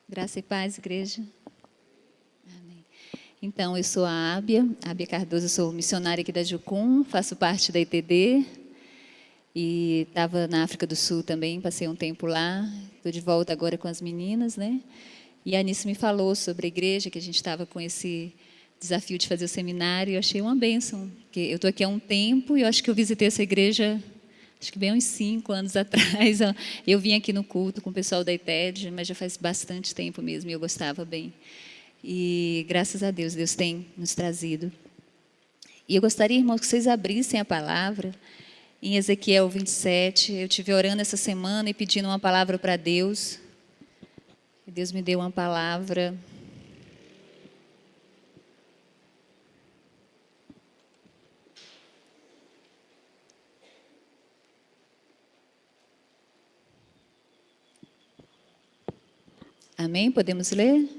Graça e paz, igreja. Amém. Então, eu sou a Ábia Cardoso, eu sou missionária aqui da Jucum, faço parte da ITD e estava na África do Sul também, passei um tempo lá, estou de volta agora com as meninas, né? E a Anice me falou sobre a igreja, que a gente estava com esse desafio de fazer o seminário, e eu achei uma bênção, porque eu estou aqui há um tempo e eu acho que eu visitei essa igreja, acho que bem uns 5 anos atrás. Eu vim aqui no culto com o pessoal da ITED, mas já faz bastante tempo mesmo e eu gostava bem. E graças a Deus, Deus tem nos trazido. E eu gostaria, irmãos, que vocês abrissem a palavra em Ezequiel 27. Eu estive orando essa semana e pedindo uma palavra para Deus. E Deus me deu uma palavra. Amém? Podemos ler?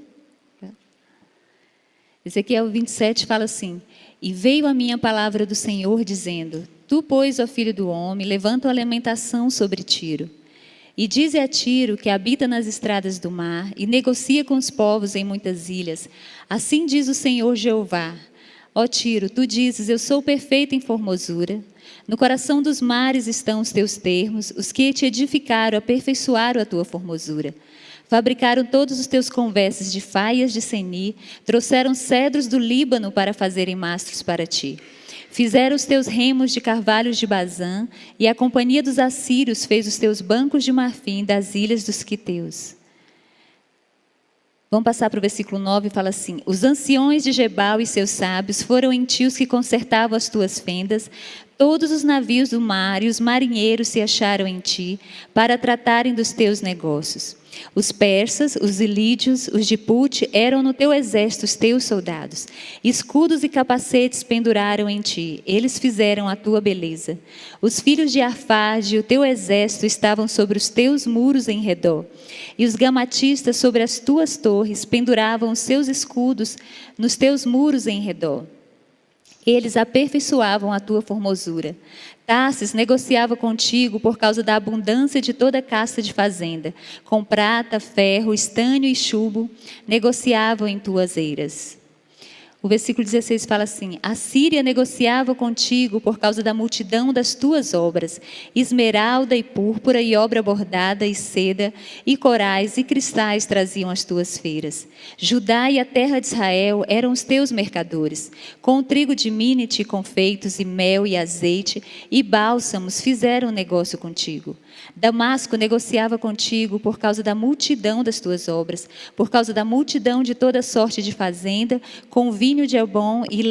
Ezequiel 27 fala assim: E veio a minha palavra do Senhor, dizendo: Tu, pois, ó filho do homem, levanta uma lamentação sobre Tiro. E dize a Tiro, que habita nas estradas do mar, e negocia com os povos em muitas ilhas. Assim diz o Senhor Jeová: Ó Tiro, tu dizes: Eu sou perfeita em formosura. No coração dos mares estão os teus termos, os que te edificaram aperfeiçoaram a tua formosura. Fabricaram todos os teus converses de faias de Seni, trouxeram cedros do Líbano para fazerem mastros para ti. Fizeram os teus remos de carvalhos de Bazã, e a companhia dos assírios fez os teus bancos de marfim das ilhas dos quiteus. Vamos passar para o versículo 9 e fala assim: Os anciões de Gebal e seus sábios foram em ti os que consertavam as tuas fendas. Todos os navios do mar e os marinheiros se acharam em ti para tratarem dos teus negócios. Os persas, os ilídios, os de Pute eram no teu exército os teus soldados. Escudos e capacetes penduraram em ti, eles fizeram a tua beleza. Os filhos de Arfade e o teu exército estavam sobre os teus muros em redor. E os gamatistas sobre as tuas torres penduravam os seus escudos nos teus muros em redor. Eles aperfeiçoavam a tua formosura. Tarsis negociava contigo por causa da abundância de toda a casta de fazenda. Com prata, ferro, estanho e chumbo, negociavam em tuas eiras. O versículo 16 fala assim: A Síria negociava contigo por causa da multidão das tuas obras. Esmeralda e púrpura e obra bordada e seda e corais e cristais traziam as tuas feiras. Judá e a terra de Israel eram os teus mercadores. Com o trigo de Minite, confeitos e mel e azeite e bálsamos fizeram negócio contigo. Damasco negociava contigo por causa da multidão das tuas obras, por causa da multidão de toda sorte de fazenda, com vinho de Elbom e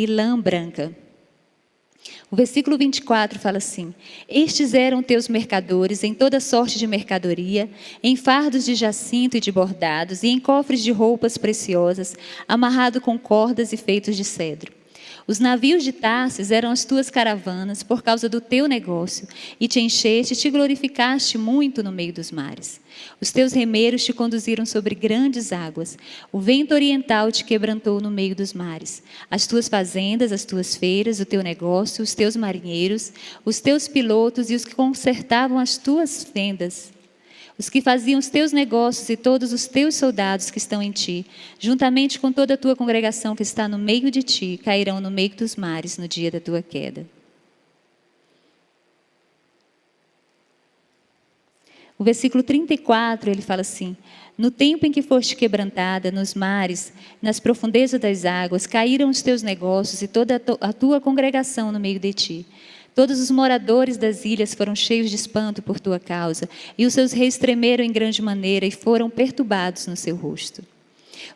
lã branca. O versículo 24 fala assim: Estes eram teus mercadores em toda sorte de mercadoria, em fardos de jacinto e de bordados, e em cofres de roupas preciosas, amarrado com cordas e feitos de cedro. Os navios de Tarsis eram as tuas caravanas por causa do teu negócio, e te encheste e te glorificaste muito no meio dos mares. Os teus remeiros te conduziram sobre grandes águas. O vento oriental te quebrantou no meio dos mares. As tuas fazendas, as tuas feiras, o teu negócio, os teus marinheiros, os teus pilotos e os que consertavam as tuas fendas, os que faziam os teus negócios e todos os teus soldados que estão em ti, juntamente com toda a tua congregação que está no meio de ti, cairão no meio dos mares no dia da tua queda. O versículo 34, ele fala assim: No tempo em que foste quebrantada nos mares, nas profundezas das águas, caíram os teus negócios e toda a tua congregação no meio de ti. Todos os moradores das ilhas foram cheios de espanto por tua causa, e os seus reis tremeram em grande maneira e foram perturbados no seu rosto.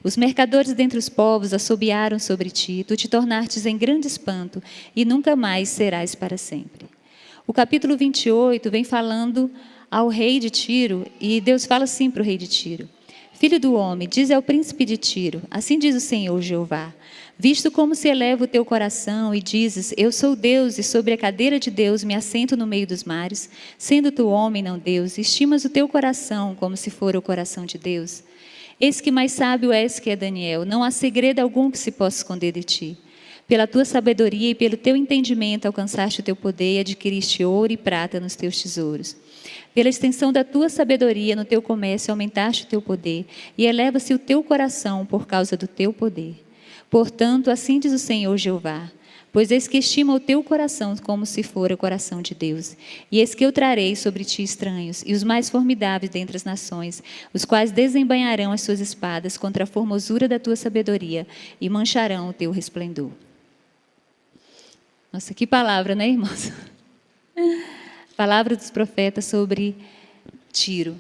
Os mercadores dentre os povos assobiaram sobre ti, tu te tornastes em grande espanto, e nunca mais serás para sempre. O capítulo 28 vem falando ao rei de Tiro, e Deus fala assim para o rei de Tiro: Filho do homem, diz ao príncipe de Tiro: Assim diz o Senhor Jeová: Visto como se eleva o teu coração e dizes: Eu sou Deus e sobre a cadeira de Deus me assento no meio dos mares, sendo tu homem, não Deus, estimas o teu coração como se fora o coração de Deus. Eis que mais sábio és que é Daniel, não há segredo algum que se possa esconder de ti. Pela tua sabedoria e pelo teu entendimento alcançaste o teu poder e adquiriste ouro e prata nos teus tesouros. Pela extensão da tua sabedoria no teu comércio aumentaste o teu poder e eleva-se o teu coração por causa do teu poder. Portanto, assim diz o Senhor Jeová: pois eis que estima o teu coração como se fora o coração de Deus. E eis que eu trarei sobre ti estranhos, e os mais formidáveis dentre as nações, os quais desembainharão as suas espadas contra a formosura da tua sabedoria, e mancharão o teu resplendor. Nossa, que palavra, né, irmãos? Palavra dos profetas sobre Tiro.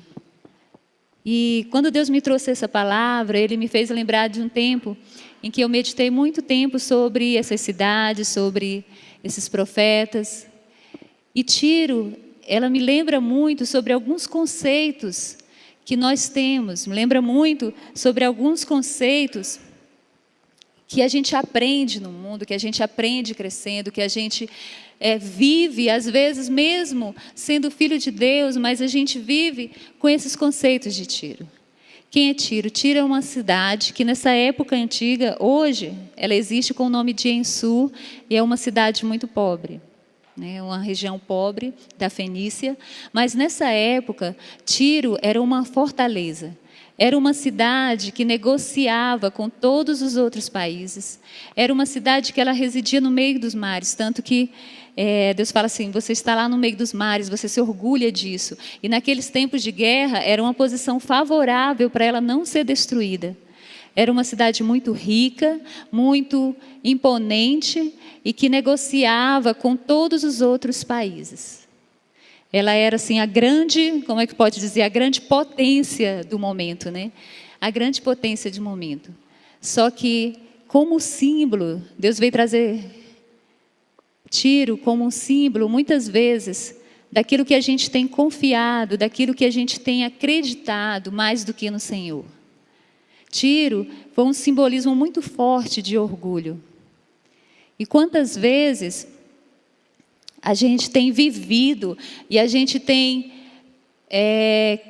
E quando Deus me trouxe essa palavra, Ele me fez lembrar de um tempo em que eu meditei muito tempo sobre essas cidades, sobre esses profetas. E Tiro, ela me lembra muito sobre alguns conceitos que nós temos, me lembra muito sobre alguns conceitos que a gente aprende no mundo, que a gente aprende crescendo, que a gente vive, às vezes mesmo sendo filho de Deus, mas a gente vive com esses conceitos de Tiro. Quem é Tiro? Tiro é uma cidade que nessa época antiga, hoje, ela existe com o nome de Ensur e é uma cidade muito pobre, né? Uma região pobre da Fenícia, mas nessa época, Tiro era uma fortaleza. Era uma cidade que negociava com todos os outros países. Era uma cidade que ela residia no meio dos mares, tanto que Deus fala assim, você está lá no meio dos mares, você se orgulha disso. E naqueles tempos de guerra, era uma posição favorável para ela não ser destruída. Era uma cidade muito rica, muito imponente e que negociava com todos os outros países. Ela era assim a grande, como é que pode dizer, a grande potência do momento, né? A grande potência de momento. Só que como símbolo, Deus veio trazer Tiro como um símbolo, muitas vezes, daquilo que a gente tem confiado, daquilo que a gente tem acreditado mais do que no Senhor. Tiro foi um simbolismo muito forte de orgulho. E quantas vezes a gente tem vivido e a gente tem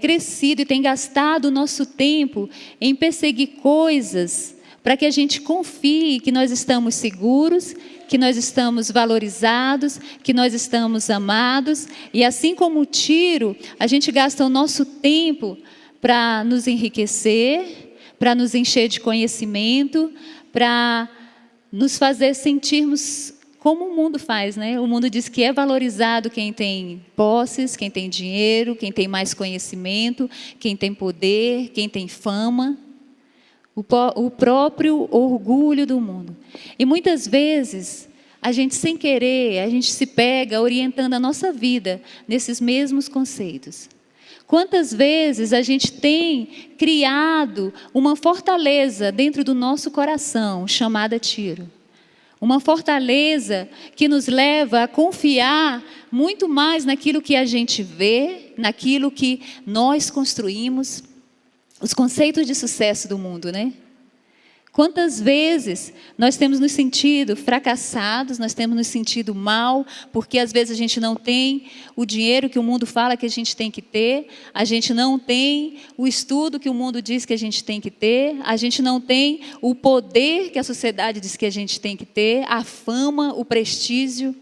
crescido e tem gastado o nosso tempo em perseguir coisas para que a gente confie que nós estamos seguros, que nós estamos valorizados, que nós estamos amados. E assim como Tiro, a gente gasta o nosso tempo para nos enriquecer, para nos encher de conhecimento, para nos fazer sentirmos como o mundo faz, né? O mundo diz que é valorizado quem tem posses, quem tem dinheiro, quem tem mais conhecimento, quem tem poder, quem tem fama. O próprio orgulho do mundo. E muitas vezes, a gente sem querer, a gente se pega orientando a nossa vida nesses mesmos conceitos. Quantas vezes a gente tem criado uma fortaleza dentro do nosso coração, chamada Tiro. Uma fortaleza que nos leva a confiar muito mais naquilo que a gente vê, naquilo que nós construímos. Os conceitos de sucesso do mundo, né? Quantas vezes nós temos nos sentido fracassados, nós temos nos sentido mal, porque às vezes a gente não tem o dinheiro que o mundo fala que a gente tem que ter, a gente não tem o estudo que o mundo diz que a gente tem que ter, a gente não tem o poder que a sociedade diz que a gente tem que ter, a fama, o prestígio.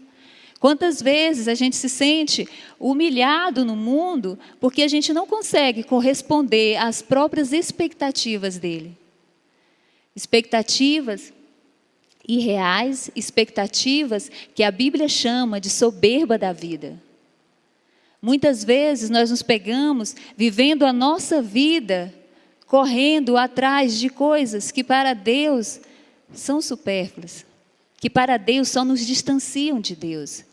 Quantas vezes a gente se sente humilhado no mundo porque a gente não consegue corresponder às próprias expectativas dele. Expectativas irreais, expectativas que a Bíblia chama de soberba da vida. Muitas vezes nós nos pegamos vivendo a nossa vida, correndo atrás de coisas que para Deus são supérfluas, que para Deus só nos distanciam de Deus.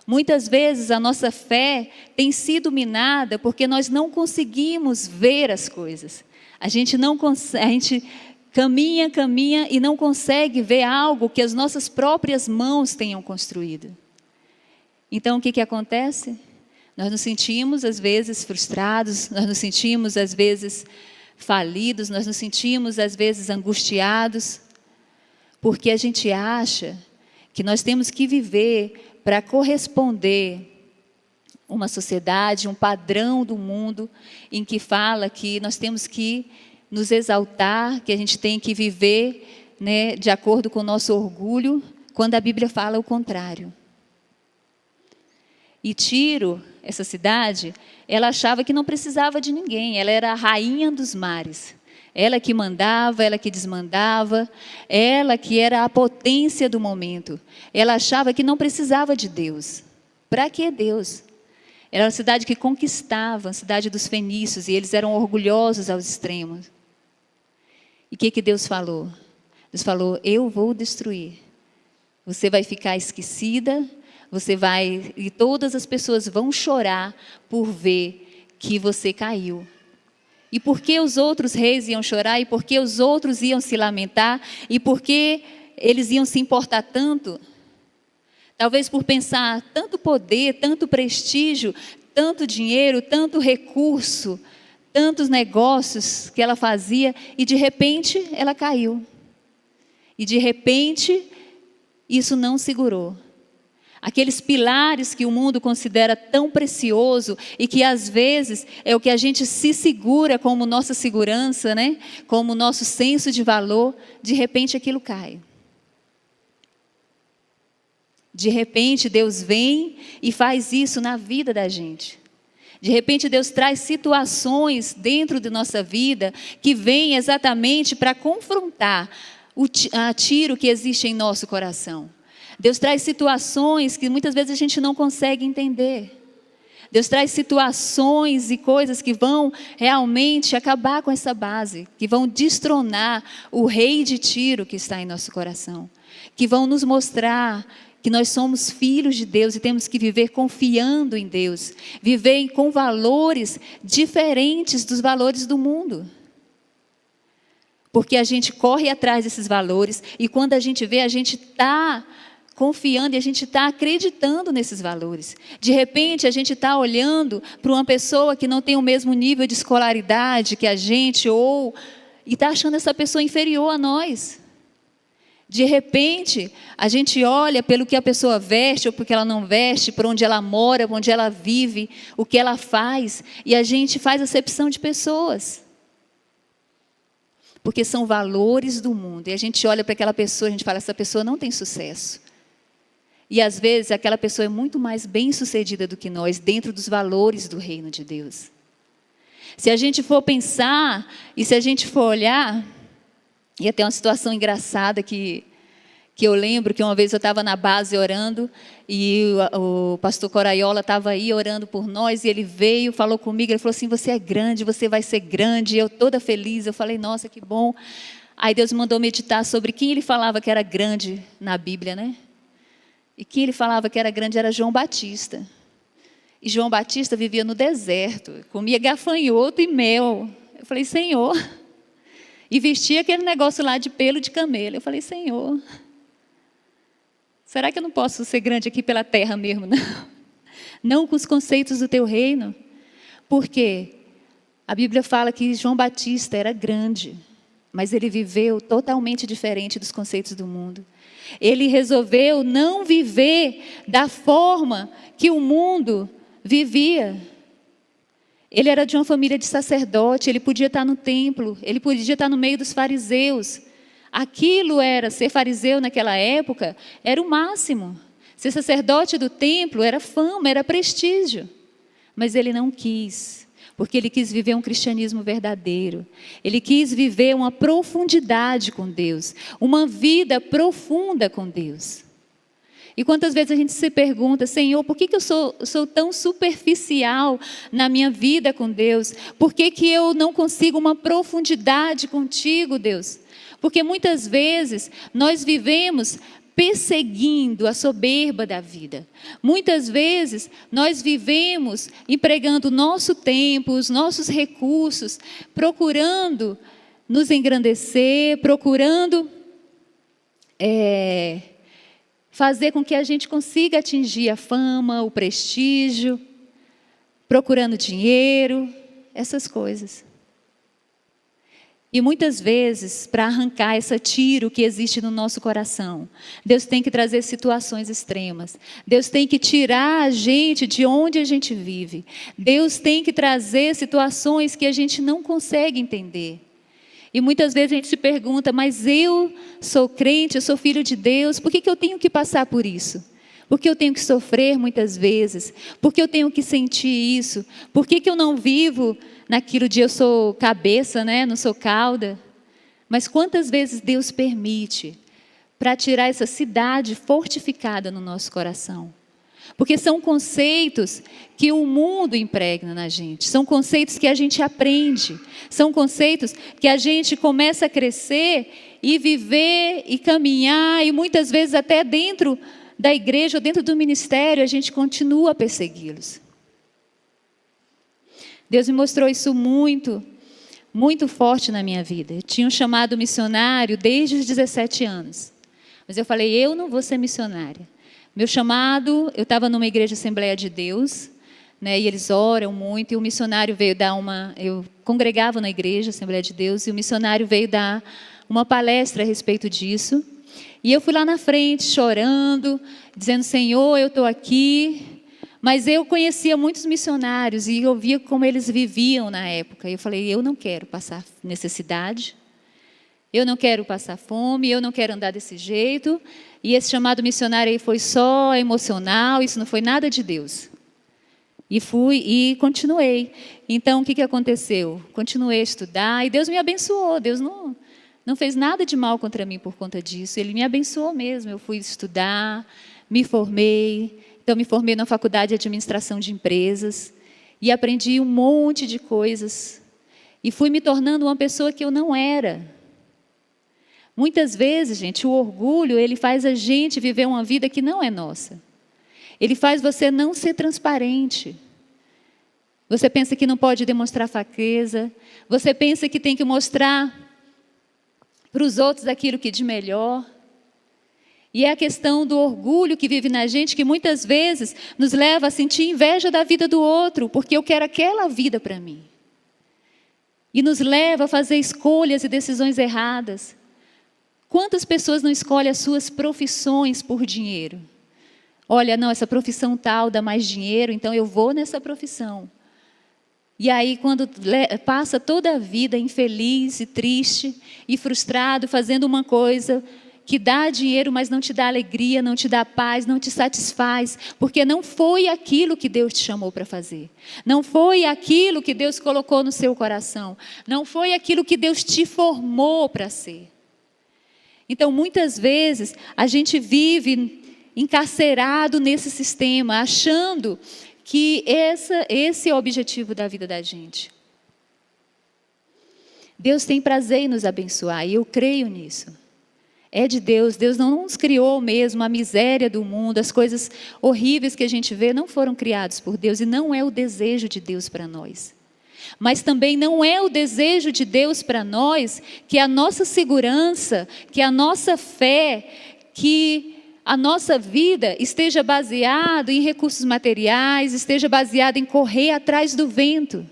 Muitas vezes a nossa fé tem sido minada porque nós não conseguimos ver as coisas. A gente caminha e não consegue ver algo que as nossas próprias mãos tenham construído. Então o que acontece? Nós nos sentimos às vezes frustrados, nós nos sentimos às vezes falidos, nós nos sentimos às vezes angustiados, porque a gente acha que nós temos que viver para corresponder uma sociedade, um padrão do mundo em que fala que nós temos que nos exaltar, que a gente tem que viver, né, de acordo com o nosso orgulho, quando a Bíblia fala o contrário. E Tiro, essa cidade, ela achava que não precisava de ninguém, ela era a rainha dos mares. Ela que mandava, ela que desmandava, ela que era a potência do momento. Ela achava que não precisava de Deus. Para que Deus? Era uma cidade que conquistava, a cidade dos fenícios, e eles eram orgulhosos aos extremos. E o que Deus falou? Deus falou, eu vou destruir. Você vai ficar esquecida, e todas as pessoas vão chorar por ver que você caiu. E por que os outros reis iam chorar? E por que os outros iam se lamentar? E por que eles iam se importar tanto? Talvez por pensar tanto poder, tanto prestígio, tanto dinheiro, tanto recurso, tantos negócios que ela fazia, e de repente ela caiu. E de repente isso não segurou. Aqueles pilares que o mundo considera tão precioso e que às vezes é o que a gente se segura como nossa segurança, né? Como nosso senso de valor, de repente aquilo cai. De repente Deus vem e faz isso na vida da gente. De repente Deus traz situações dentro de nossa vida que vêm exatamente para confrontar a Tiro que existe em nosso coração. Deus traz situações que muitas vezes a gente não consegue entender. Deus traz situações e coisas que vão realmente acabar com essa base, que vão destronar o rei de Tiro que está em nosso coração, que vão nos mostrar que nós somos filhos de Deus e temos que viver confiando em Deus, viver com valores diferentes dos valores do mundo. Porque a gente corre atrás desses valores e quando a gente vê, a gente está confiando e a gente está acreditando nesses valores. De repente, a gente está olhando para uma pessoa que não tem o mesmo nível de escolaridade que a gente, e está achando essa pessoa inferior a nós. De repente, a gente olha pelo que a pessoa veste ou porque ela não veste, por onde ela mora, onde ela vive, o que ela faz, e a gente faz acepção de pessoas. Porque são valores do mundo. E a gente olha para aquela pessoa, a gente fala, essa pessoa não tem sucesso. E às vezes aquela pessoa é muito mais bem-sucedida do que nós, dentro dos valores do reino de Deus. Se a gente for pensar, e se a gente for olhar, e até uma situação engraçada que eu lembro que uma vez eu estava na base orando, e o pastor Coraiola estava aí orando por nós, e ele veio, falou comigo, ele falou assim, você é grande, você vai ser grande, e eu toda feliz, eu falei, nossa, que bom. Aí Deus me mandou meditar sobre quem ele falava que era grande na Bíblia, né? E quem ele falava que era grande era João Batista. E João Batista vivia no deserto, comia gafanhoto e mel. Eu falei, Senhor. E vestia aquele negócio lá de pelo de camelo. Eu falei, Senhor, será que eu não posso ser grande aqui pela terra mesmo? Não, não com os conceitos do teu reino. Porque a Bíblia fala que João Batista era grande, mas ele viveu totalmente diferente dos conceitos do mundo. Ele resolveu não viver da forma que o mundo vivia. Ele era de uma família de sacerdote, ele podia estar no templo, ele podia estar no meio dos fariseus. Aquilo era, ser fariseu naquela época, era o máximo. Ser sacerdote do templo era fama, era prestígio. Mas ele não quis, porque ele quis viver um cristianismo verdadeiro. Ele quis viver uma profundidade com Deus, uma vida profunda com Deus. E quantas vezes a gente se pergunta, Senhor, por que eu sou tão superficial na minha vida com Deus? Por que eu não consigo uma profundidade contigo, Deus? Porque muitas vezes nós vivemos perseguindo a soberba da vida. Muitas vezes nós vivemos empregando o nosso tempo, os nossos recursos, procurando nos engrandecer, procurando fazer com que a gente consiga atingir a fama, o prestígio, procurando dinheiro, essas coisas. E muitas vezes, para arrancar essa Tiro que existe no nosso coração, Deus tem que trazer situações extremas. Deus tem que tirar a gente de onde a gente vive. Deus tem que trazer situações que a gente não consegue entender. E muitas vezes a gente se pergunta, mas eu sou crente, eu sou filho de Deus, por que eu tenho que passar por isso? Por que eu tenho que sofrer muitas vezes? Por que eu tenho que sentir isso? Por que eu não vivo naquilo de eu sou cabeça, né? Não sou cauda? Mas quantas vezes Deus permite para tirar essa cidade fortificada no nosso coração? Porque são conceitos que o mundo impregna na gente, são conceitos que a gente aprende, são conceitos que a gente começa a crescer e viver e caminhar, e muitas vezes até dentro da igreja ou dentro do ministério a gente continua a persegui-los. Deus me mostrou isso muito forte na minha vida. Eu tinha um chamado missionário desde os 17 anos, mas eu falei, eu não vou ser missionária. Meu chamado, eu estava numa igreja Assembleia de Deus, né, e eles oram muito, e o missionário veio dar eu congregava na igreja Assembleia de Deus, e o missionário veio dar uma palestra a respeito disso, e eu fui lá na frente, chorando, dizendo, Senhor, eu estou aqui, mas eu conhecia muitos missionários, e eu via como eles viviam na época, e eu falei, eu não quero passar necessidade, eu não quero passar fome, eu não quero andar desse jeito. E esse chamado missionário aí foi só emocional, isso não foi nada de Deus. E fui e continuei. Então, o que aconteceu? Continuei a estudar e Deus me abençoou. Deus não fez nada de mal contra mim por conta disso. Ele me abençoou mesmo. Eu fui estudar, me formei. Então, me formei na faculdade de administração de empresas. E aprendi um monte de coisas. E fui me tornando uma pessoa que eu não era. Muitas vezes, gente, o orgulho, ele faz a gente viver uma vida que não é nossa. Ele faz você não ser transparente. Você pensa que não pode demonstrar fraqueza. Você pensa que tem que mostrar para os outros aquilo que de melhor. E é a questão do orgulho que vive na gente, que muitas vezes nos leva a sentir inveja da vida do outro, porque eu quero aquela vida para mim. E nos leva a fazer escolhas e decisões erradas. Quantas pessoas não escolhem as suas profissões por dinheiro? Olha, não, essa profissão tal dá mais dinheiro, então eu vou nessa profissão. E aí, quando passa toda a vida infeliz e triste e frustrado, fazendo uma coisa que dá dinheiro, mas não te dá alegria, não te dá paz, não te satisfaz, porque não foi aquilo que Deus te chamou para fazer. Não foi aquilo que Deus colocou no seu coração. Não foi aquilo que Deus te formou para ser. Então, muitas vezes, a gente vive encarcerado nesse sistema, achando que esse é o objetivo da vida da gente. Deus tem prazer em nos abençoar, e eu creio nisso. É de Deus, Deus não nos criou mesmo, a miséria do mundo, as coisas horríveis que a gente vê, não foram criados por Deus, e não é o desejo de Deus para nós. Mas também não é o desejo de Deus para nós que a nossa segurança, que a nossa fé, que a nossa vida esteja baseada em recursos materiais, esteja baseada em correr atrás do vento.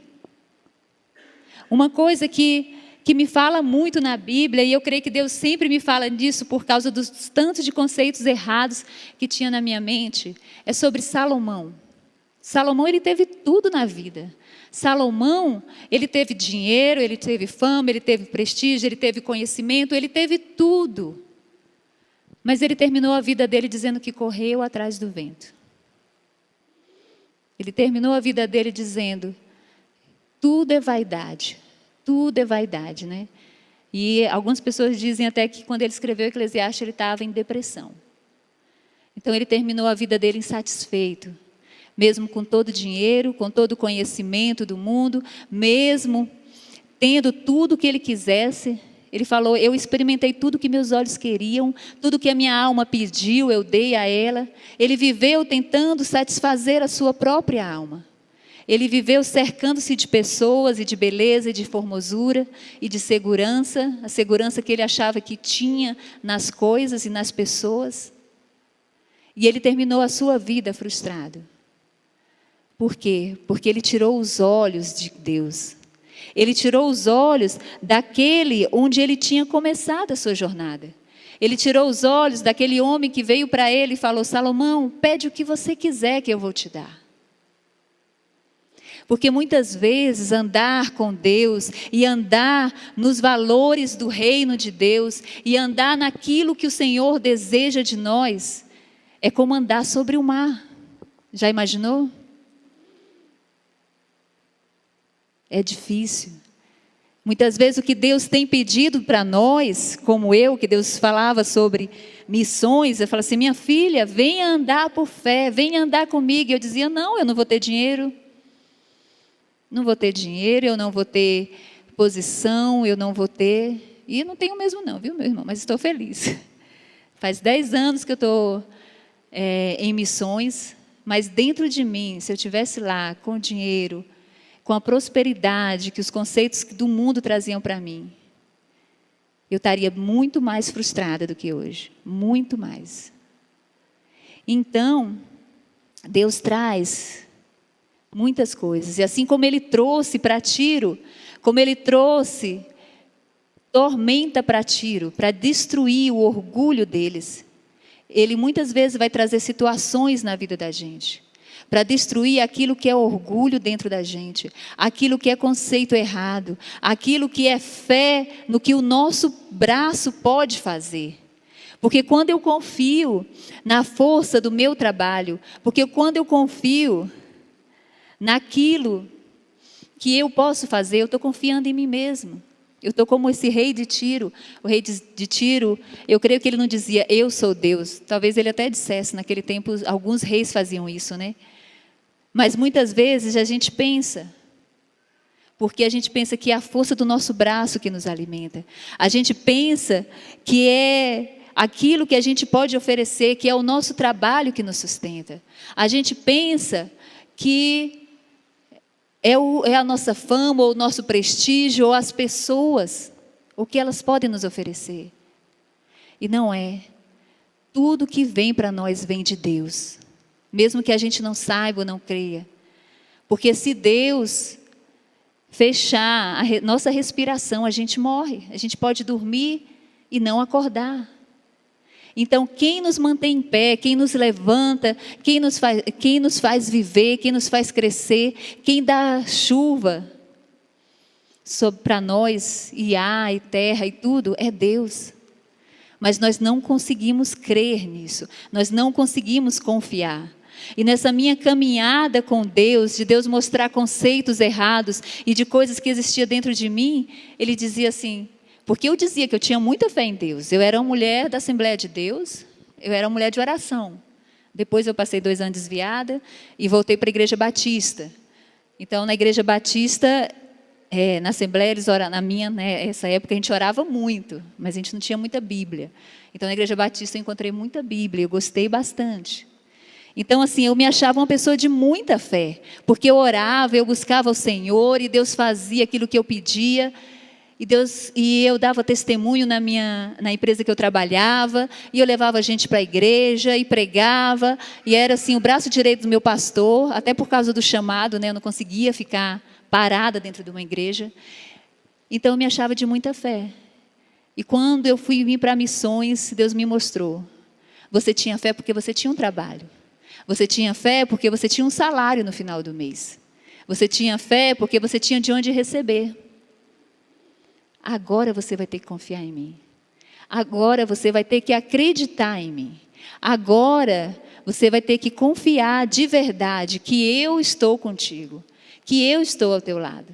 Uma coisa que me fala muito na Bíblia, e eu creio que Deus sempre me fala disso por causa dos tantos de conceitos errados que tinha na minha mente, é sobre Salomão. Salomão, ele teve tudo na vida. Salomão, ele teve dinheiro, ele teve fama, ele teve prestígio, ele teve conhecimento, ele teve tudo. Mas ele terminou a vida dele dizendo que correu atrás do vento. Ele terminou a vida dele dizendo, tudo é vaidade, né? E algumas pessoas dizem até que quando ele escreveu o Eclesiastes, ele estava em depressão. Então ele terminou a vida dele insatisfeito. Mesmo com todo o dinheiro, com todo o conhecimento do mundo, mesmo tendo tudo o que ele quisesse, ele falou, eu experimentei tudo que meus olhos queriam, tudo que a minha alma pediu, eu dei a ela. Ele viveu tentando satisfazer a sua própria alma. Ele viveu cercando-se de pessoas e de beleza e de formosura e de segurança, a segurança que ele achava que tinha nas coisas e nas pessoas. E ele terminou a sua vida frustrado. Por quê? Porque ele tirou os olhos de Deus. Ele tirou os olhos daquele onde ele tinha começado a sua jornada. Ele tirou os olhos daquele homem que veio para ele e falou, Salomão, pede o que você quiser que eu vou te dar. Porque muitas vezes andar com Deus e andar nos valores do reino de Deus e andar naquilo que o Senhor deseja de nós é como andar sobre o mar. Já imaginou? É difícil. Muitas vezes o que Deus tem pedido para nós, como eu, que Deus falava sobre missões, eu falo assim, minha filha, venha andar por fé, venha andar comigo. E eu dizia, não, eu não vou ter dinheiro. Não vou ter dinheiro, eu não vou ter posição, eu não vou ter... E não tenho mesmo não, viu, meu irmão? Mas estou feliz. Faz 10 anos que eu estou em missões, mas dentro de mim, se eu estivesse lá com dinheiro, com a prosperidade que os conceitos do mundo traziam para mim, eu estaria muito mais frustrada do que hoje. Muito mais. Então, Deus traz muitas coisas. E assim como Ele trouxe para Tiro, como Ele trouxe tormenta para Tiro, para destruir o orgulho deles, Ele muitas vezes vai trazer situações na vida da gente, para destruir aquilo que é orgulho dentro da gente, aquilo que é conceito errado, aquilo que é fé no que o nosso braço pode fazer. Porque quando eu confio na força do meu trabalho, porque quando eu confio naquilo que eu posso fazer, eu estou confiando em mim mesmo. Eu estou como esse rei de Tiro. O rei de Tiro, eu creio que ele não dizia, eu sou Deus. Talvez ele até dissesse, naquele tempo, alguns reis faziam isso, né? Mas muitas vezes a gente pensa, porque a gente pensa que é a força do nosso braço que nos alimenta. A gente pensa que é aquilo que a gente pode oferecer, que é o nosso trabalho que nos sustenta. A gente pensa que é a nossa fama, ou o nosso prestígio, ou as pessoas, o que elas podem nos oferecer. E não é. Tudo que vem para nós vem de Deus. Mesmo que a gente não saiba ou não creia. Porque se Deus fechar a nossa respiração, a gente morre. A gente pode dormir e não acordar. Então, quem nos mantém em pé, quem nos levanta, quem nos faz viver, quem nos faz crescer, quem dá chuva para nós, e ar, e terra, e tudo, é Deus. Mas nós não conseguimos crer nisso, nós não conseguimos confiar. E nessa minha caminhada com Deus, de Deus mostrar conceitos errados e de coisas que existiam dentro de mim, Ele dizia assim... Porque eu dizia que eu tinha muita fé em Deus. Eu era uma mulher da Assembleia de Deus, eu era uma mulher de oração. Depois eu passei 2 anos desviada e voltei para a Igreja Batista. Então, na Igreja Batista, na Assembleia, eles oravam, essa época a gente orava muito, mas a gente não tinha muita Bíblia. Então, na Igreja Batista eu encontrei muita Bíblia, eu gostei bastante. Então, assim, eu me achava uma pessoa de muita fé, porque eu orava, eu buscava o Senhor e Deus fazia aquilo que eu pedia. E eu dava testemunho na empresa que eu trabalhava, e eu levava gente para a igreja e pregava, e era assim o braço direito do meu pastor, até por causa do chamado, né, eu não conseguia ficar parada dentro de uma igreja. Então eu me achava de muita fé. E quando eu fui vir para missões, Deus me mostrou. Você tinha fé porque você tinha um trabalho. Você tinha fé porque você tinha um salário no final do mês. Você tinha fé porque você tinha de onde receber. Agora você vai ter que confiar em mim. Agora você vai ter que acreditar em mim. Agora você vai ter que confiar de verdade que eu estou contigo. Que eu estou ao teu lado.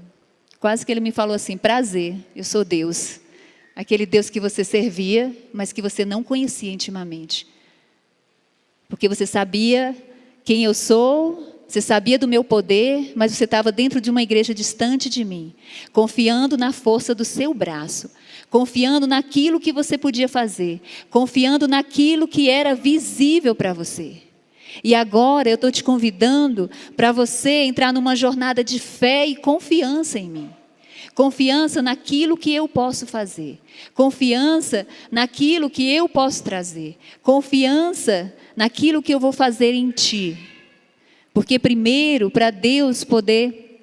Quase que ele me falou assim, prazer, eu sou Deus. Aquele Deus que você servia, mas que você não conhecia intimamente. Porque você sabia quem eu sou... Você sabia do meu poder, mas você estava dentro de uma igreja distante de mim, confiando na força do seu braço, confiando naquilo que você podia fazer, confiando naquilo que era visível para você. E agora eu estou te convidando para você entrar numa jornada de fé e confiança em mim. Confiança naquilo que eu posso fazer. Confiança naquilo que eu posso trazer. Confiança naquilo que eu vou fazer em ti. Porque primeiro, para Deus poder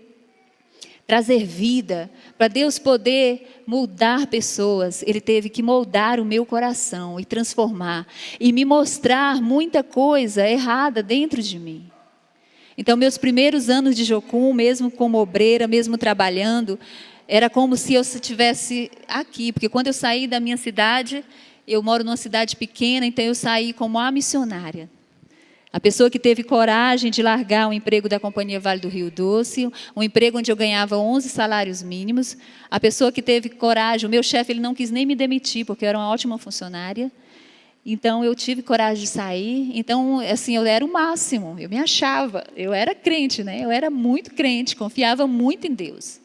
trazer vida, para Deus poder moldar pessoas, Ele teve que moldar o meu coração e transformar, e me mostrar muita coisa errada dentro de mim. Então, meus primeiros anos de Jocum, mesmo como obreira, mesmo trabalhando, era como se eu estivesse aqui. Porque quando eu saí da minha cidade, eu moro numa cidade pequena, então eu saí como a missionária. A pessoa que teve coragem de largar o emprego da Companhia Vale do Rio Doce, um emprego onde eu ganhava 11 salários mínimos. A pessoa que teve coragem, o meu chefe ele não quis nem me demitir, porque eu era uma ótima funcionária. Então, eu tive coragem de sair. Então, assim, eu era o máximo, eu me achava. Eu era crente, né? Eu era muito crente, confiava muito em Deus.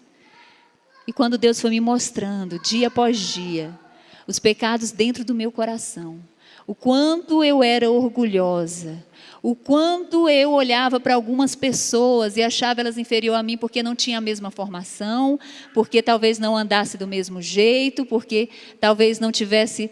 E quando Deus foi me mostrando, dia após dia, os pecados dentro do meu coração, o quanto eu era orgulhosa, o quanto eu olhava para algumas pessoas e achava elas inferior a mim porque não tinha a mesma formação, porque talvez não andasse do mesmo jeito, porque talvez não tivesse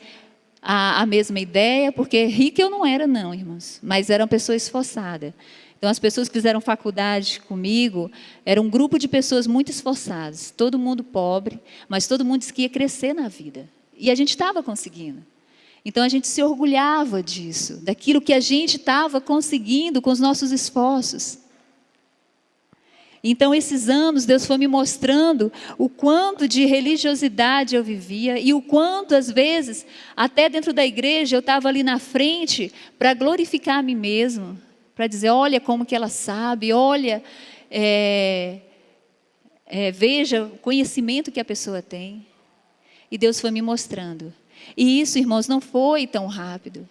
a mesma ideia, porque rica eu não era não, irmãos, mas era uma pessoa esforçada. Então, as pessoas que fizeram faculdade comigo, era um grupo de pessoas muito esforçadas, todo mundo pobre, mas todo mundo disse que ia crescer na vida. E a gente estava conseguindo. Então, a gente se orgulhava disso, daquilo que a gente estava conseguindo com os nossos esforços. Então, esses anos, Deus foi me mostrando o quanto de religiosidade eu vivia e o quanto, às vezes, até dentro da igreja, eu estava ali na frente para glorificar a mim mesmo, para dizer, olha como que ela sabe, olha, veja o conhecimento que a pessoa tem. E Deus foi me mostrando. E isso, irmãos, não foi tão rápido.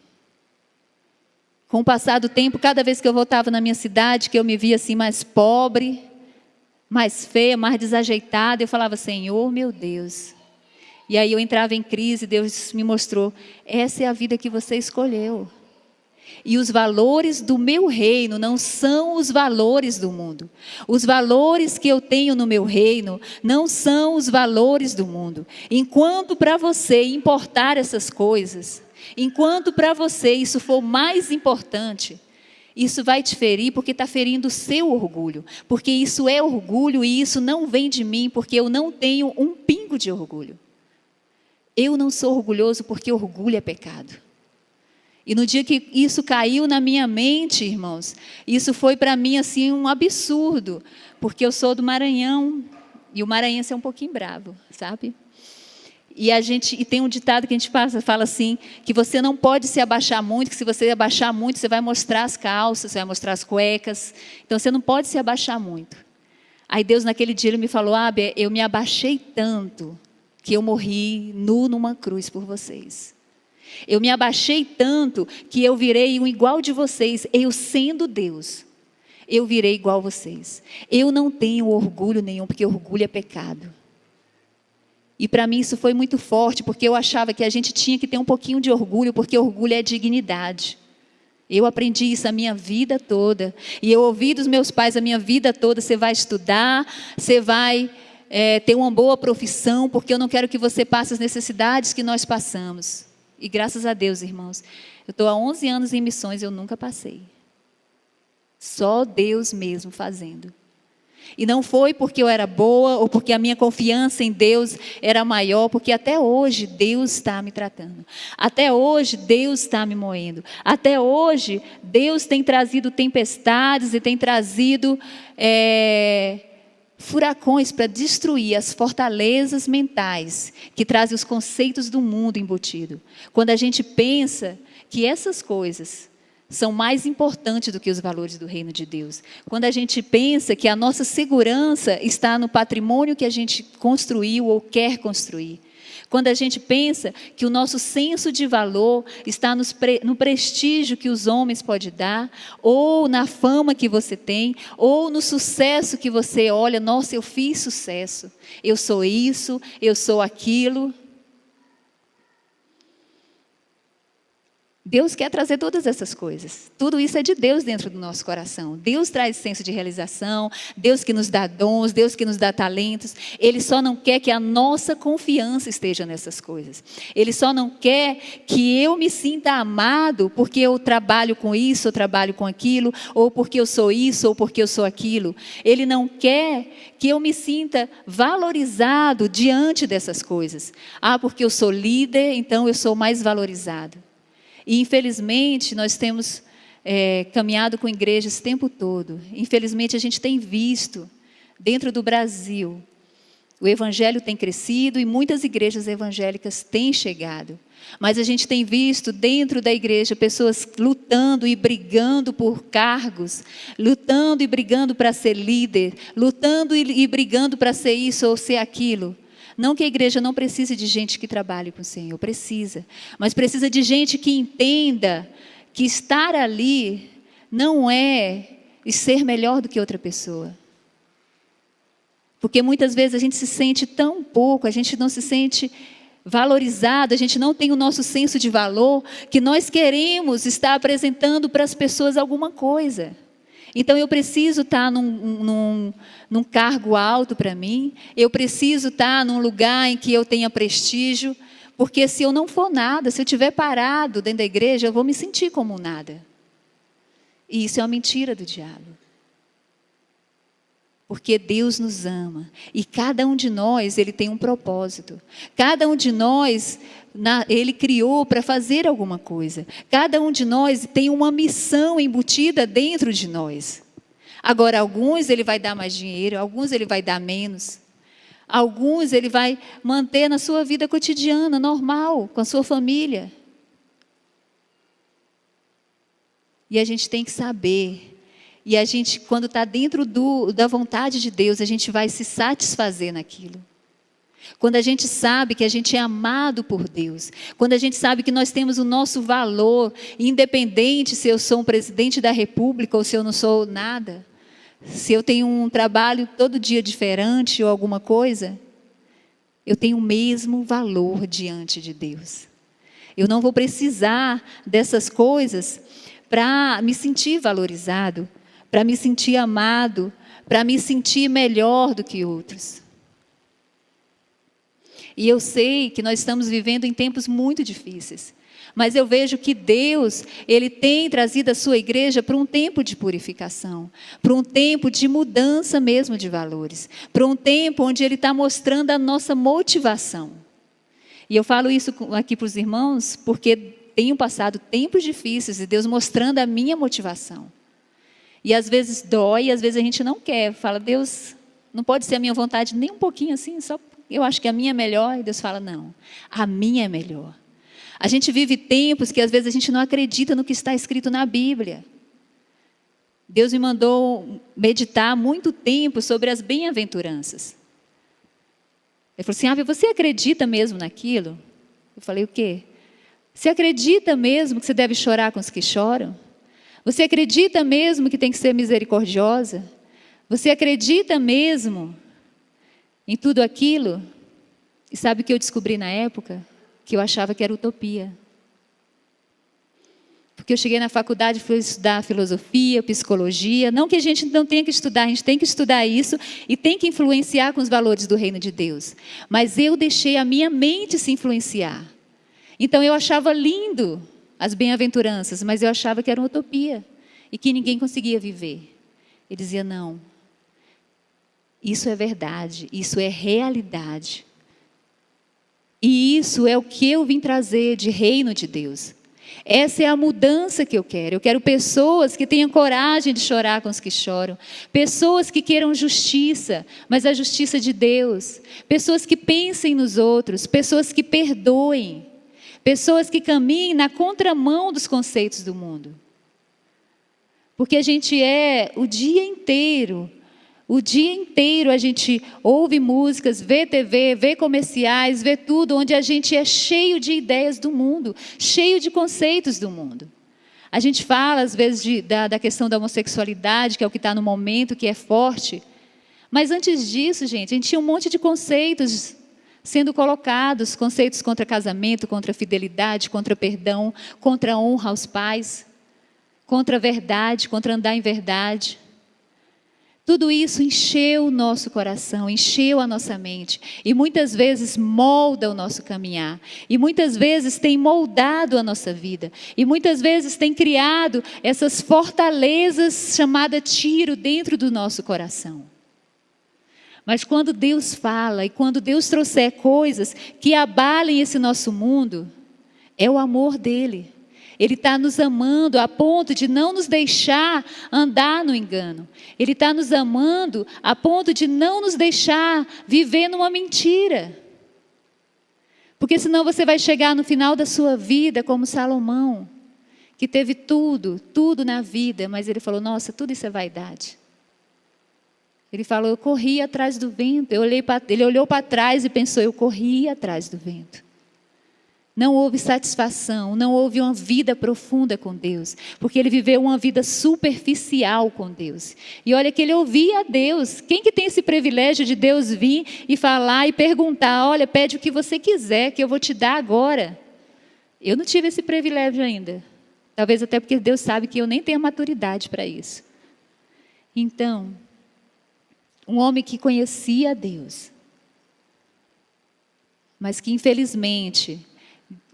Com o passar do tempo, cada vez que eu voltava na minha cidade, que eu me via assim mais pobre, mais feia, mais desajeitada, eu falava, Senhor, meu Deus. E aí eu entrava em crise, Deus me mostrou, essa é a vida que você escolheu. E os valores do meu reino não são os valores do mundo. Os valores que eu tenho no meu reino não são os valores do mundo. Enquanto para você importar essas coisas, enquanto para você isso for mais importante, isso vai te ferir porque está ferindo o seu orgulho. Porque isso é orgulho e isso não vem de mim porque eu não tenho um pingo de orgulho. Eu não sou orgulhoso porque orgulho é pecado. E no dia que isso caiu na minha mente, irmãos, isso foi para mim assim um absurdo, porque eu sou do Maranhão e o maranhense é um pouquinho bravo, sabe? E tem um ditado que a gente fala assim, que você não pode se abaixar muito, que se você abaixar muito, você vai mostrar as calças, você vai mostrar as cuecas, então você não pode se abaixar muito. Aí Deus naquele dia ele me falou, eu me abaixei tanto que eu morri nu numa cruz por vocês. Eu me abaixei tanto que eu virei um igual de vocês. Eu sendo Deus, eu virei igual a vocês. Eu não tenho orgulho nenhum, porque orgulho é pecado. E para mim isso foi muito forte, porque eu achava que a gente tinha que ter um pouquinho de orgulho, porque orgulho é dignidade. Eu aprendi isso a minha vida toda. E eu ouvi dos meus pais a minha vida toda, você vai estudar, você vai ter uma boa profissão, porque eu não quero que você passe as necessidades que nós passamos. E graças a Deus, irmãos, eu estou há 11 anos em missões e eu nunca passei. Só Deus mesmo fazendo. E não foi porque eu era boa ou porque a minha confiança em Deus era maior, porque até hoje Deus está me tratando. Até hoje Deus está me moendo. Até hoje Deus tem trazido tempestades e tem trazido furacões para destruir as fortalezas mentais que trazem os conceitos do mundo embutido. Quando a gente pensa que essas coisas são mais importantes do que os valores do reino de Deus. Quando a gente pensa que a nossa segurança está no patrimônio que a gente construiu ou quer construir. Quando a gente pensa que o nosso senso de valor está no prestígio que os homens podem dar, ou na fama que você tem, ou no sucesso que você olha, nossa, eu fiz sucesso, eu sou isso, eu sou aquilo. Deus quer trazer todas essas coisas. Tudo isso é de Deus dentro do nosso coração. Deus traz senso de realização, Deus que nos dá dons, Deus que nos dá talentos. Ele só não quer que a nossa confiança esteja nessas coisas. Ele só não quer que eu me sinta amado porque eu trabalho com isso, ou trabalho com aquilo, ou porque eu sou isso, ou porque eu sou aquilo. Ele não quer que eu me sinta valorizado diante dessas coisas. Porque eu sou líder, então eu sou mais valorizado. E infelizmente nós temos caminhado com igrejas esse tempo todo. Infelizmente, a gente tem visto, dentro do Brasil, o evangelho tem crescido e muitas igrejas evangélicas têm chegado. Mas a gente tem visto dentro da igreja pessoas lutando e brigando por cargos, lutando e brigando para ser líder, lutando e brigando para ser isso ou ser aquilo. Não que a igreja não precise de gente que trabalhe com o Senhor, precisa. Mas precisa de gente que entenda que estar ali não é ser melhor do que outra pessoa. Porque muitas vezes a gente se sente tão pouco, a gente não se sente valorizado, a gente não tem o nosso senso de valor, que nós queremos estar apresentando para as pessoas alguma coisa. Então eu preciso estar num cargo alto para mim, eu preciso estar num lugar em que eu tenha prestígio, porque se eu não for nada, se eu estiver parado dentro da igreja, eu vou me sentir como nada. E isso é uma mentira do diabo. Porque Deus nos ama e cada um de nós, ele tem um propósito. Cada um de nós, ele criou para fazer alguma coisa. Cada um de nós tem uma missão embutida dentro de nós. Agora, alguns ele vai dar mais dinheiro, alguns ele vai dar menos. Alguns ele vai manter na sua vida cotidiana, normal, com a sua família. E a gente tem que saber. E a gente, quando está dentro da vontade de Deus, a gente vai se satisfazer naquilo. Quando a gente sabe que a gente é amado por Deus, quando a gente sabe que nós temos o nosso valor, independente se eu sou um presidente da república ou se eu não sou nada, se eu tenho um trabalho todo dia diferente ou alguma coisa, eu tenho o mesmo valor diante de Deus. Eu não vou precisar dessas coisas para me sentir valorizado, para me sentir amado, para me sentir melhor do que outros. E eu sei que nós estamos vivendo em tempos muito difíceis, mas eu vejo que Deus, ele tem trazido a sua igreja para um tempo de purificação, para um tempo de mudança mesmo de valores, para um tempo onde ele está mostrando a nossa motivação. E eu falo isso aqui para os irmãos, porque tenho passado tempos difíceis e Deus mostrando a minha motivação. E às vezes dói, às vezes a gente não quer. Fala, Deus, não pode ser a minha vontade nem um pouquinho assim, só eu acho que a minha é melhor. E Deus fala, não, a minha é melhor. A gente vive tempos que às vezes a gente não acredita no que está escrito na Bíblia. Deus me mandou meditar muito tempo sobre as bem-aventuranças. Ele falou assim, você acredita mesmo naquilo? Eu falei, o quê? Você acredita mesmo que você deve chorar com os que choram? Você acredita mesmo que tem que ser misericordiosa? Você acredita mesmo em tudo aquilo? E sabe o que eu descobri na época? Que eu achava que era utopia. Porque eu cheguei na faculdade e fui estudar filosofia, psicologia. Não que a gente não tenha que estudar, a gente tem que estudar isso e tem que influenciar com os valores do reino de Deus. Mas eu deixei a minha mente se influenciar. Então eu achava lindo as bem-aventuranças, mas eu achava que era uma utopia e que ninguém conseguia viver. Ele dizia, não, isso é verdade, isso é realidade. E isso é o que eu vim trazer de reino de Deus. Essa é a mudança que eu quero. Eu quero pessoas que tenham coragem de chorar com os que choram. Pessoas que queiram justiça, mas a justiça de Deus. Pessoas que pensem nos outros, pessoas que perdoem. Pessoas que caminhem na contramão dos conceitos do mundo. Porque a gente o dia inteiro a gente ouve músicas, vê TV, vê comerciais, vê tudo, onde a gente é cheio de ideias do mundo, cheio de conceitos do mundo. A gente fala, às vezes, da questão da homossexualidade, que é o que está no momento, que é forte. Mas antes disso, gente, a gente tinha um monte de conceitos sendo colocados, conceitos contra casamento, contra fidelidade, contra perdão, contra honra aos pais, contra a verdade, contra andar em verdade. Tudo isso encheu o nosso coração, encheu a nossa mente e muitas vezes molda o nosso caminhar e muitas vezes tem moldado a nossa vida e muitas vezes tem criado essas fortalezas chamadas tiro dentro do nosso coração. Mas quando Deus fala e quando Deus trouxer coisas que abalem esse nosso mundo, é o amor dele. Ele está nos amando a ponto de não nos deixar andar no engano. Ele está nos amando a ponto de não nos deixar viver numa mentira. Porque senão você vai chegar no final da sua vida como Salomão, que teve tudo, tudo na vida, mas ele falou, nossa, tudo isso é vaidade. Ele falou, eu corri atrás do vento. Ele olhou para trás e pensou, eu corri atrás do vento. Não houve satisfação, não houve uma vida profunda com Deus, porque ele viveu uma vida superficial com Deus. E olha que ele ouvia a Deus. Quem que tem esse privilégio de Deus vir e falar e perguntar, olha, pede o que você quiser, que eu vou te dar agora? Eu não tive esse privilégio ainda. Talvez até porque Deus sabe que eu nem tenho maturidade para isso. Então, um homem que conhecia a Deus, mas que infelizmente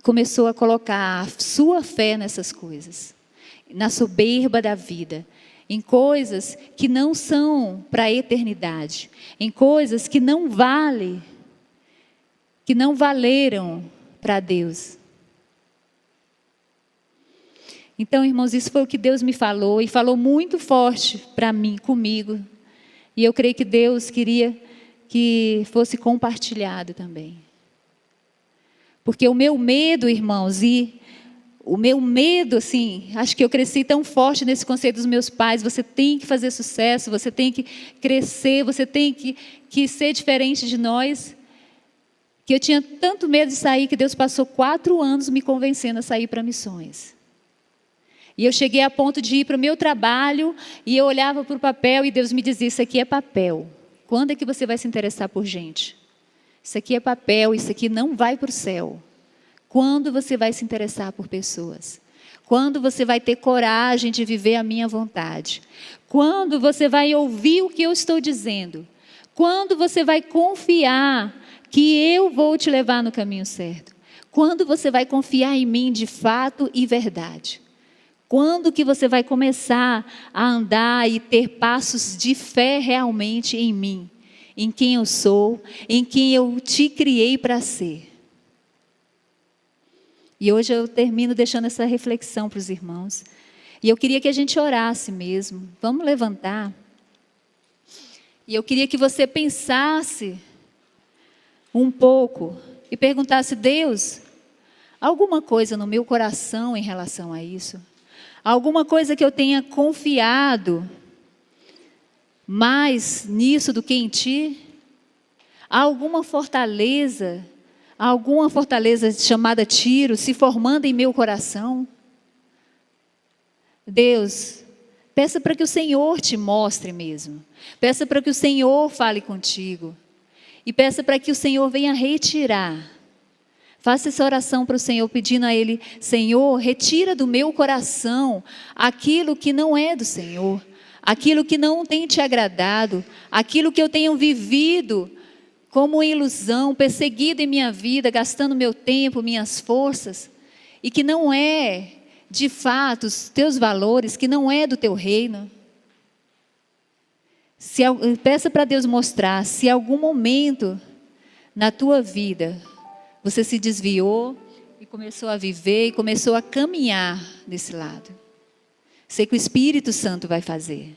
começou a colocar a sua fé nessas coisas, na soberba da vida, em coisas que não são para a eternidade, em coisas que não valem, que não valeram para Deus. Então, irmãos, isso foi o que Deus me falou, e falou muito forte para mim, comigo, e eu creio que Deus queria que fosse compartilhado também. Porque o meu medo, irmãos, assim, acho que eu cresci tão forte nesse conceito dos meus pais, você tem que fazer sucesso, você tem que crescer, você tem que ser diferente de nós, que eu tinha tanto medo de sair, que Deus passou 4 anos me convencendo a sair para missões. E eu cheguei a ponto de ir para o meu trabalho, e eu olhava para o papel, e Deus me dizia, isso aqui é papel, quando é que você vai se interessar por gente? Isso aqui é papel, isso aqui não vai para o céu. Quando você vai se interessar por pessoas? Quando você vai ter coragem de viver a minha vontade? Quando você vai ouvir o que eu estou dizendo? Quando você vai confiar que eu vou te levar no caminho certo? Quando você vai confiar em mim de fato e verdade? Quando que você vai começar a andar e ter passos de fé realmente em mim? Em quem eu sou, em quem eu te criei para ser. E hoje eu termino deixando essa reflexão para os irmãos. E eu queria que a gente orasse mesmo. Vamos levantar. E eu queria que você pensasse um pouco e perguntasse, Deus, alguma coisa no meu coração em relação a isso? Alguma coisa que eu tenha confiado mais nisso do que em ti? Há alguma fortaleza chamada Tiro se formando em meu coração? Deus, peça para que o Senhor te mostre mesmo. Peça para que o Senhor fale contigo. E peça para que o Senhor venha retirar. Faça essa oração para o Senhor, pedindo a Ele, Senhor, retira do meu coração aquilo que não é do Senhor. Aquilo que não tem te agradado, aquilo que eu tenho vivido como ilusão, perseguido em minha vida, gastando meu tempo, minhas forças, e que não é, de fato, os teus valores, que não é do teu reino. Peça para Deus mostrar, se em algum momento na tua vida você se desviou e começou a viver e começou a caminhar desse lado. Sei que o Espírito Santo vai fazer.